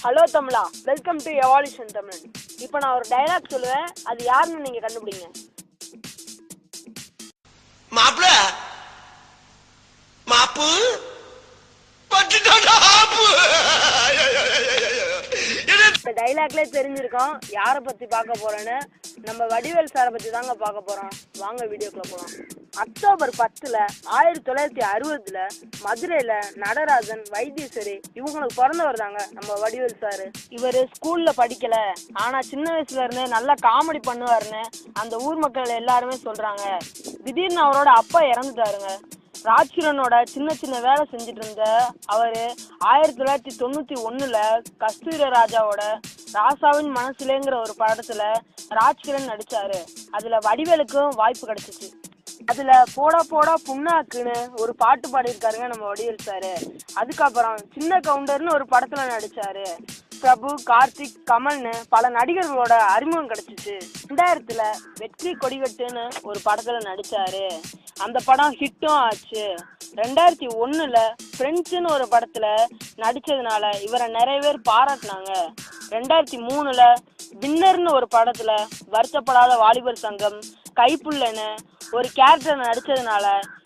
Hello Tamizha, welcome to evaluation Tamil. இப்போ நான் ஒரு டைலாக் சொல்லுவேன், அது யாருன்னு நீங்க கண்டுபிடிங்க. மாப்ள மாப்பு இந்த டைலாக்லேயே தெரிஞ்சிருக்கோம் யாரை பற்றி பார்க்க போகிறோன்னு. நம்ம வடிவேல் சாரை பற்றி தாங்க பார்க்க போகிறோம். வாங்க வீடியோக்குள்ளே போகலாம். அக்டோபர் 10 1960 மதுரையில் நடராஜன், வைத்தீஸ்வரி இவங்களுக்கு பிறந்தவர் தாங்க நம்ம வடிவேல் சார். இவர் ஸ்கூலில் படிக்கல, ஆனால் சின்ன வயசுல இருந்தே நல்லா காமெடி பண்ணுவாருன்னு அந்த ஊர் மக்கள் எல்லாருமே சொல்கிறாங்க. திடீர்னு அவரோட அப்பா இறந்துட்டாருங்க. ராஜ்கிரனோட சின்ன சின்ன வேலை செஞ்சுட்டு இருந்த அவர் 1991 கஸ்தூரி ராஜாவோட ராசாவின் மனசுலேங்கிற ஒரு படத்துல ராஜ்கிரண் நடிச்சாரு. அதுல வடிவேலுக்கும் வாய்ப்பு கிடைச்சிச்சு. அதுல போடா போடா புண்ணாக்குன்னு ஒரு பாட்டு பாடியிருக்காருங்க நம்ம வடிவேல் சாரு. அதுக்கப்புறம் சின்ன கவுண்டர்னு ஒரு படத்துல நடிச்சாரு. பிரபு, கார்த்திக், கமல்னு பல நடிகர்களோட அறிமுகம் கிடைச்சிச்சு. 2000 வெற்றி கொடிகட்டுன்னு ஒரு படத்துல நடிச்சாரு. அந்த படம் ஹிட்டும் ஆச்சு. 2001 ஃப்ரெண்ட்ஸ்னு ஒரு படத்துல நடிச்சதுனால இவரை நிறைய பேர் பாராட்டினாங்க. 2003 வின்னர்னு ஒரு படத்துல வருத்தப்படாத வாலிபர் சங்கம், கைப்புள்ளன்னு ஒரு கேரக்டர் நடிச்சதுனால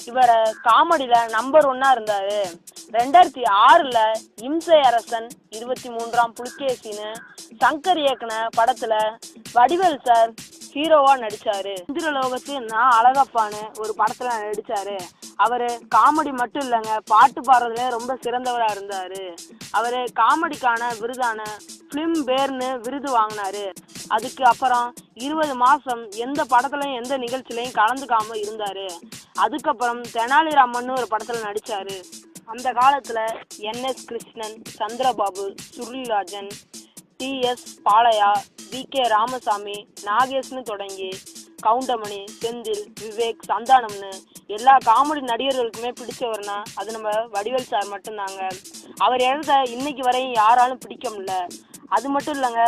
இவரை காமெடியில நம்பர் 1 இருந்தாரு. 2006 இம்சை அரசன், 23ஆம் புலிகேசின்னு சங்கர் இயக்குன படத்துல வடிவேல் சார் ஹீரோவா நடிச்சாரு. இந்திரலோகத்து நான் அழகப்பான்னு ஒரு படத்துல நடிச்சாரு. அவரு காமெடி மட்டும் இல்லைங்க, பாட்டு பாடுறதுல ரொம்ப சிறந்தவரா இருந்தாரு. அவரு காமெடிக்கான விருதான பிலிம் பேர்னு விருது வாங்கினாரு. அதுக்கு அப்புறம் 20 மாசம் எந்த படத்துலையும் எந்த நிகழ்ச்சியிலையும் கலந்துக்காம இருந்தாரு. அதுக்கப்புறம் தெனாலிராமன் ஒரு படத்துல நடிச்சாரு. அந்த காலத்துல NS Krishnan, Chandrababu, Surulirajan, TS Balaiah, VK Ramasamy, நாகேஷ்னு தொடங்கி கவுண்டமணி, செந்தில், விவேக், சந்தானம்னு எல்லா காமெடி நடிகர்களுக்குமே பிடிச்சவர்னா அது நம்ம வடிவேல் சார் மட்டும்தாங்க. அவர் இடத்த இன்னைக்கு வரையும் யாராலும் பிடிக்க முடியல. அது மட்டும் இல்லைங்க,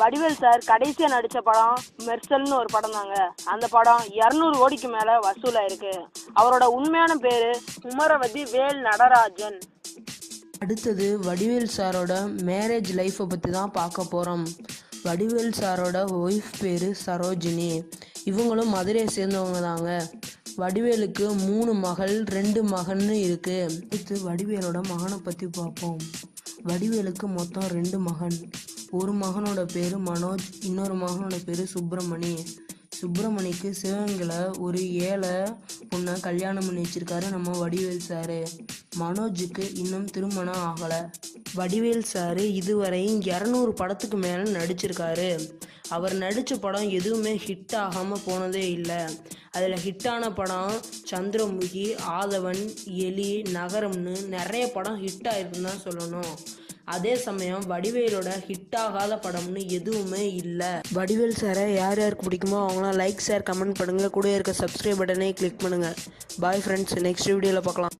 வடிவேல் சார் கடைசியாக நடித்த படம் மெர்சல்னு ஒரு படம் தாங்க. அந்த படம் 200 கோடிக்கு மேலே வசூலாயிருக்கு. அவரோட உண்மையான பேர் உமரவதி வேல் நடராஜன். அடுத்தது வடிவேல் சாரோட மேரேஜ் லைஃப்பை பற்றி தான் பார்க்க போகிறோம். வடிவேல் சாரோட ஒய்ஃப் பேர் சரோஜினி. இவங்களும் மதுரையை சேர்ந்தவங்க தாங்க. வடிவேலுக்கு 3 மகள் 2 மகன்னு இருக்குது. அடுத்து வடிவேலோட மகனை பற்றி பார்ப்போம். வடிவேலுக்கு மொத்தம் 2 மகன். ஒரு மகனோட பேர் மனோஜ், இன்னொரு மகனோட பேர் சுப்பிரமணி. சுப்பிரமணிக்கு சிவகங்கையில் ஒரு ஏழை பொண்ணை கல்யாணம் பண்ணி வச்சிருக்காரு நம்ம வடிவேல் சாரு. மனோஜுக்கு இன்னும் திருமணம் ஆகலை. வடிவேல் சாரு இதுவரை 200 படத்துக்கு மேலே நடிச்சிருக்காரு. அவர் நடித்த படம் எதுவுமே ஹிட் ஆகாமல் போனதே இல்லை. அதில் ஹிட்டான படம் சந்திரமுகி, ஆதவன், எலி, நகரம்னு நிறைய படம் ஹிட் ஆயிருக்குன்னு தான் சொல்லணும். அதே சமயம் வடிவேலோட ஹிட் ஆகாத படம்னு எதுவுமே இல்லை. வடிவேல் சாரை யார் யாருக்கு பிடிக்குமோ அவங்களாம் லைக், ஷேர், கமெண்ட் பண்ணுங்கள். கூட இருக்க சப்ஸ்கிரைப் பட்டனை கிளிக் பண்ணுங்கள். பாய் ஃப்ரெண்ட்ஸ், நெக்ஸ்ட் வீடியோவில் பார்க்கலாம்.